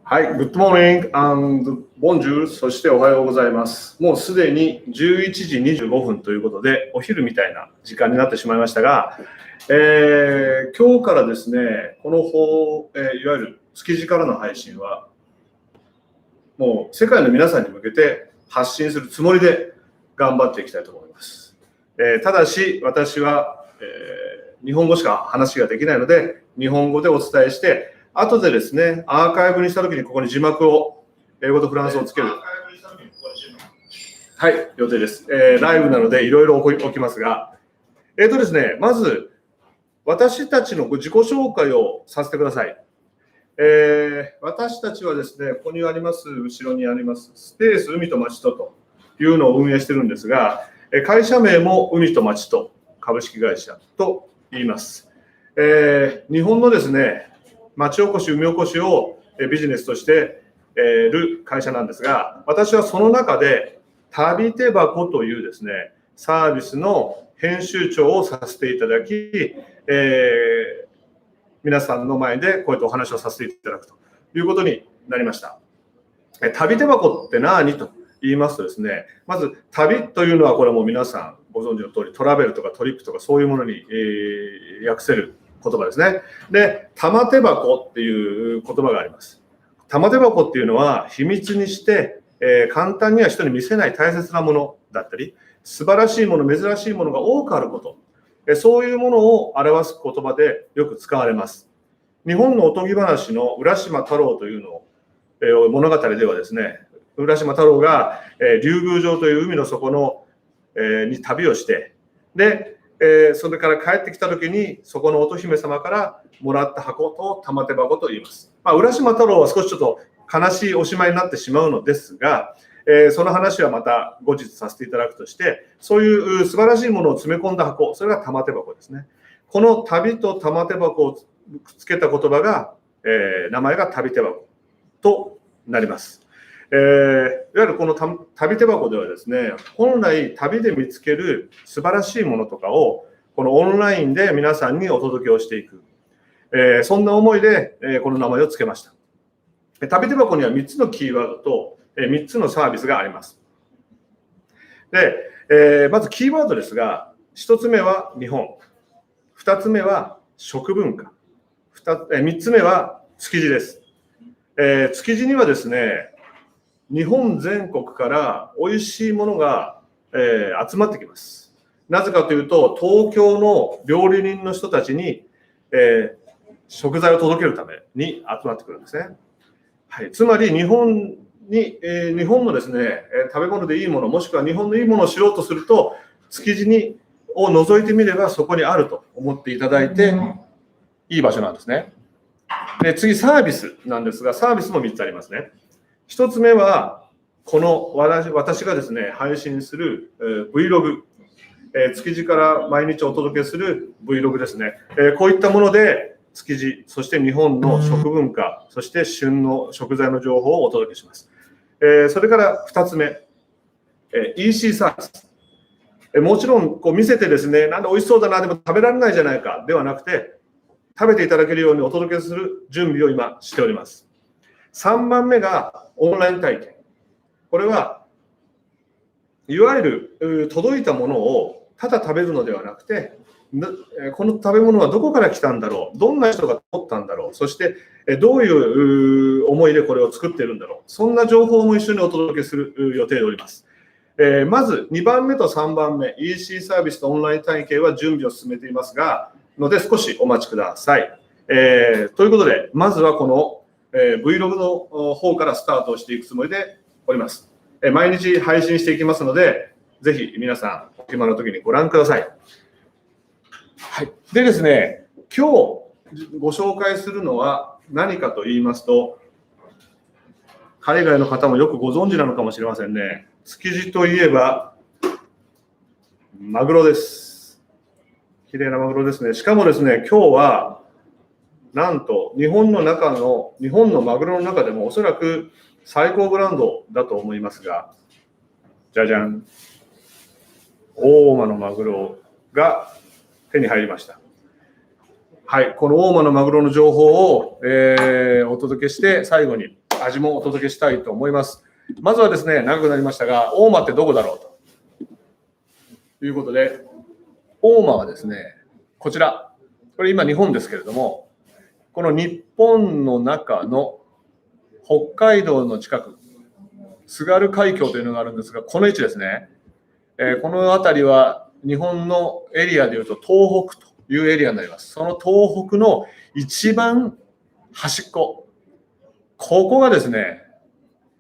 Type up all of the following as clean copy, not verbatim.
はい、Good morning and bonjour、そしておはようございます。もうすでに11時25分ということで、お昼みたいな時間になってしまいましたが、今日からですね、このいわゆる築地からの配信は、もう世界の皆さんに向けて発信するつもりで頑張っていきたいと思います。ただし、私は、日本語しか話ができないので、日本語でお伝えして、後でですね、アーカイブにしたときにここに字幕を、英語とフランスをつける。はい、予定です。ライブなのでいろいろ起きますが、ですね、まず、私たちの自己紹介をさせてください。私たちはですね、ここにあります、後ろにあります、スペース海と町というのを運営してるんですが、会社名も海と町と株式会社と言います。日本のですね、町おこし、海おこしをビジネスとしている会社なんですが、私はその中で旅手箱というですね、サービスの編集長をさせていただき、皆さんの前でこうやってお話をさせていただくということになりました。旅手箱って何と言いますとですね、まず旅というのはこれも皆さんご存知の通りトラベルとかトリップとかそういうものに、訳せる言葉ですね。で、玉手箱っていう言葉があります。玉手箱っていうのは秘密にして、簡単には人に見せない大切なものだったり、素晴らしいもの、珍しいものが多くあること、そういうものを表す言葉でよく使われます。日本のおとぎ話の浦島太郎というのを、物語ではですね、浦島太郎が、竜宮城という海の底の、に旅をして、で、それから帰ってきた時にそこの乙姫様からもらった箱と玉手箱と言います。浦島太郎は少しちょっと悲しいおしまいになってしまうのですが、その話はまた後日させていただくとして、そういう素晴らしいものを詰め込んだ箱、それが玉手箱ですね。この旅と玉手箱をくっつけた言葉が、名前が旅手箱となります。いわゆるこの旅手箱ではですね、本来旅で見つける素晴らしいものとかをこのオンラインで皆さんにお届けをしていく、そんな思いで、この名前を付けました。旅手箱には3つのキーワードと3つのサービスがあります。で、まずキーワードですが、1つ目は日本、2つ目は食文化、3つ目は築地です。築地にはですね、日本全国から美味しいものが、集まってきます。なぜかというと、東京の料理人の人たちに、食材を届けるために集まってくるんですね。はい、つまり日本のですね、食べ物でいいもの、もしくは日本のいいものを知ろうとすると、築地を覗いてみればそこにあると思っていただいて、いい場所なんですね。で、次、サービスなんですが、サービスも3つありますね。1つ目は、この私がですね、配信する Vlog、築地から毎日お届けする Vlog ですね。こういったもので、築地、そして日本の食文化、そして旬の食材の情報をお届けします。それから2つ目、EC サービス。もちろんこう見せてですね、なんで美味しそうだな、でも食べられないじゃないかではなくて、食べていただけるようにお届けする準備を今しております。3番目がオンライン体験。これはいわゆる届いたものをただ食べるのではなくて、この食べ物はどこから来たんだろう、どんな人が取ったんだろう、そしてどういう思いでこれを作っているんだろう、そんな情報も一緒にお届けする予定でおります。まず2番目と3番目、EC サービスとオンライン体験は準備を進めていますが、ので少しお待ちください。ということで、まずはこのVlog の方からスタートをしていくつもりでおります。毎日配信していきますので、ぜひ皆さん、お暇の時にご覧ください。はい。でですね、今日ご紹介するのは何かと言いますと、海外の方もよくご存知なのかもしれませんね。築地といえば、マグロです。綺麗なマグロですね。しかもですね、今日は、なんと日本のマグロの中でもおそらく最高ブランドだと思いますが、じゃじゃん、大間のマグロが手に入りました。はい、この大間のマグロの情報を、お届けして最後に味もお届けしたいと思います。まずはですね、長くなりましたが、大間ってどこだろうということで、大間はですね、こちら、これ今日本ですけれども、この日本の中の北海道の近く、津軽海峡というのがあるんですが、この位置ですね。この辺りは日本のエリアでいうと東北というエリアになります。その東北の一番端っこ、ここがですね、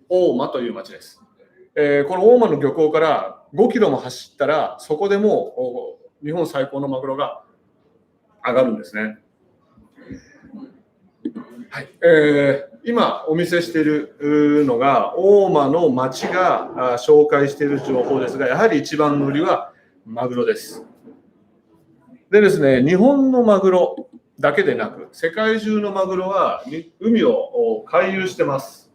大間という町です。この大間の漁港から5キロも走ったら、そこでもう日本最高のマグロが上がるんですね。はい、今お見せしているのが大間の町が紹介している情報ですが、やはり一番の売りはマグロです。でですね、日本のマグロだけでなく、世界中のマグロは海を回遊してます。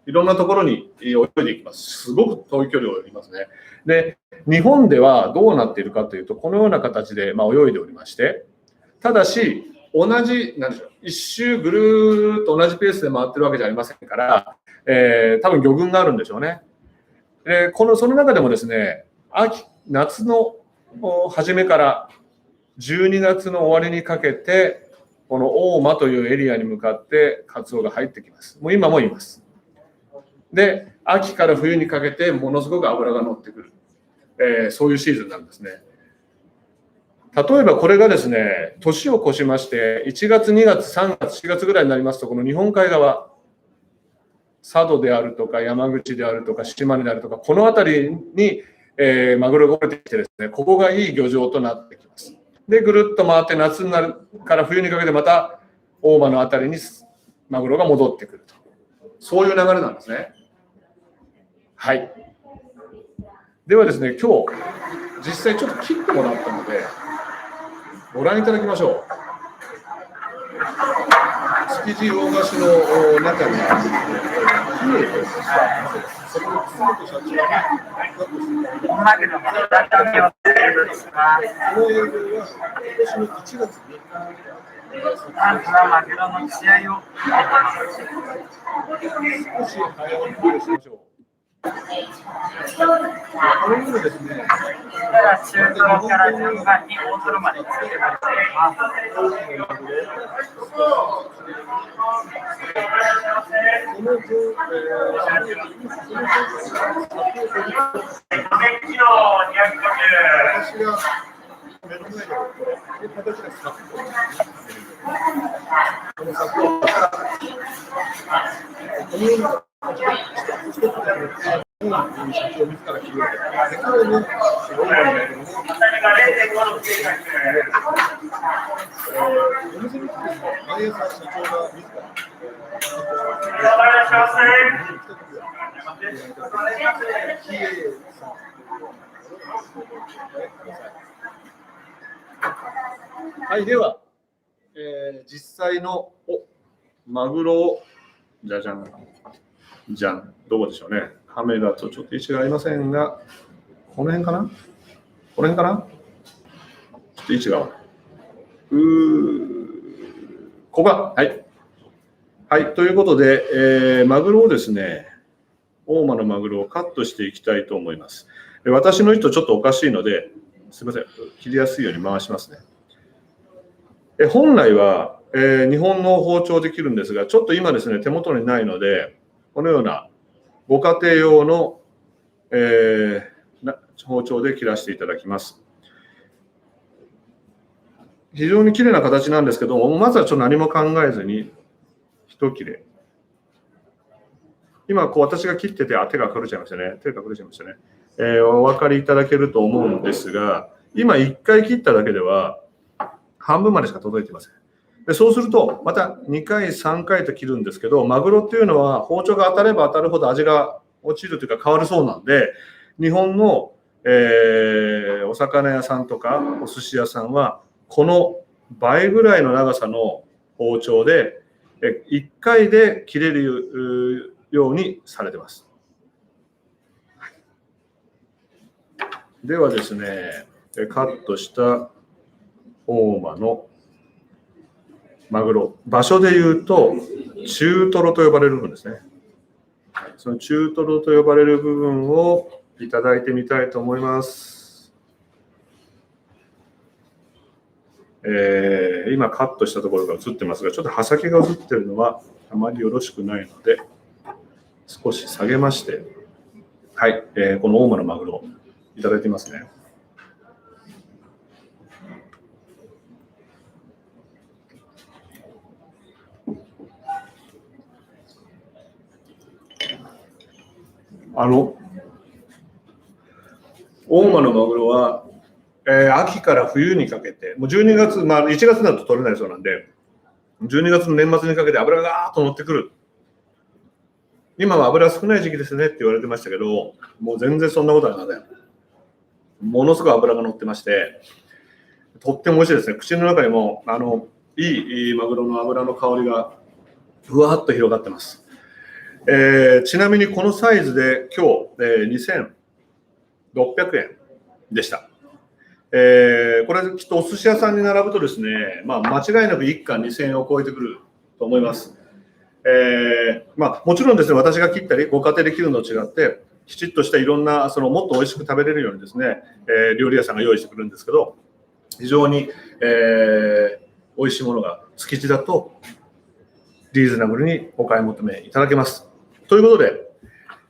いろんなところに泳いでいきます。すごく遠い距離を泳ぎますね。で、日本ではどうなっているかというと、このような形で泳いでおりまして、ただし、同じ、なんでしょう、一周ぐるーっと同じペースで回ってるわけじゃありませんから、多分魚群があるんでしょうね。で、その中でもですね、夏の初めから12月の終わりにかけて、この大間というエリアに向かってカツオが入ってきます。もう今もいます。で、秋から冬にかけてものすごく脂が乗ってくる、そういうシーズンなんですね。例えばこれがですね、年を越しまして、1月、2月、3月、4月ぐらいになりますと、この日本海側、佐渡であるとか、山口であるとか、島根であるとか、この辺りに、マグロが降りてきてですね、ここがいい漁場となってきます。で、ぐるっと回って夏になるから冬にかけてまた大間の辺りにマグロが戻ってくると。そういう流れなんですね。はい。ではですね、今日、実際ちょっと切ってもらったので、ご覧いただきましょう。築地魚河岸の中にあるヒエというそこに楠本社長がこの映像は今年の1月にマグロの試合を少し早送りをしましょう。このようにですね、中トロから順番に大トロまでつけてます。はい、では、実際のマグロをじゃん、どうでしょうね。カメラとちょっと位置がありませんが、この辺かなちょっと位置がここか。はい。はい、ということで、マグロをですね、大間のマグロをカットしていきたいと思います。私の糸ちょっとおかしいので、すみません、切りやすいように回しますね。本来は、日本の包丁で切るんですが、ちょっと今ですね、手元にないので、このようなご家庭用の、包丁で切らせていただきます。非常に綺麗な形なんですけども、まずはちょっと何も考えずに、一切れ。今、私が切ってて、手が隠れちゃいましたね。お分かりいただけると思うんですが、今1回切っただけでは、半分までしか届いていません。でそうすると、また2回、3回と切るんですけど、マグロっていうのは包丁が当たれば当たるほど味が落ちるというか変わるそうなんで、日本の、お魚屋さんとかお寿司屋さんは、この倍ぐらいの長さの包丁で、1回で切れるようにされてます。ではですね、カットした大間のマグロ、場所でいうと中トロと呼ばれるんですね。その中トロと呼ばれる部分をいただいてみたいと思います。今カットしたところが映ってますが、ちょっと刃先が映ってるのはあまりよろしくないので、少し下げまして、はい、この大間のマグロいただいてみますね。大間のマグロは、秋から冬にかけて、もう12月、1月になると取れないそうなんで、12月の年末にかけて脂がガーッと乗ってくる。今は脂少ない時期ですねって言われてましたけど、もう全然そんなことはありません。ものすごい脂が乗ってまして、とっても美味しいですね。口の中にもいいマグロの脂の香りがふわっと広がってます。ちなみにこのサイズで今日、2600円でした。これきっとお寿司屋さんに並ぶとですね、間違いなく1貫2000円を超えてくると思います。もちろんですね、私が切ったりご家庭で切るのと違ってきちっとしたいろんなもっと美味しく食べれるようにですね、料理屋さんが用意してくるんですけど、非常に、美味しいものが築地だとリーズナブルにお買い求めいただけます。ということで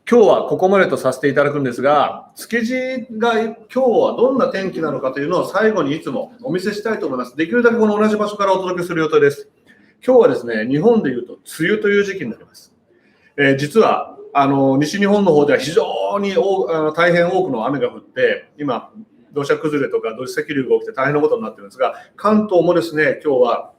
今日はここまでとさせていただくんですが、築地が今日はどんな天気なのかというのを最後にいつもお見せしたいと思います。できるだけこの同じ場所からお届けする予定です。今日はですね、日本でいうと梅雨という時期になります。実は西日本の方では非常に大変多くの雨が降って、今土砂崩れとか土石流が起きて大変なことになっているんですが、関東もですね、今日は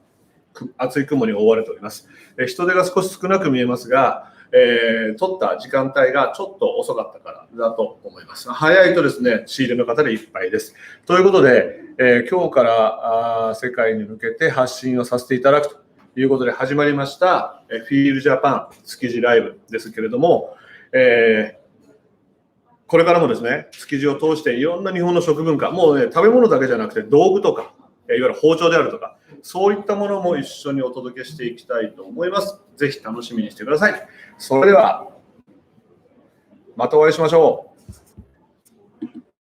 厚い雲に覆われております。人手が少し少なく見えますが、取った時間帯がちょっと遅かったからだと思います。早いとですね、仕入れの方でいっぱいです。ということで、今日から世界に向けて発信をさせていただくということで始まりましたフィールジャパン築地ライブですけれども、これからもですね、築地を通していろんな日本の食文化、もうね、食べ物だけじゃなくて道具とか、いわゆる包丁であるとか、そういったものも一緒にお届けしていきたいと思います。ぜひ楽しみにしてください。それではまたお会いしましょう。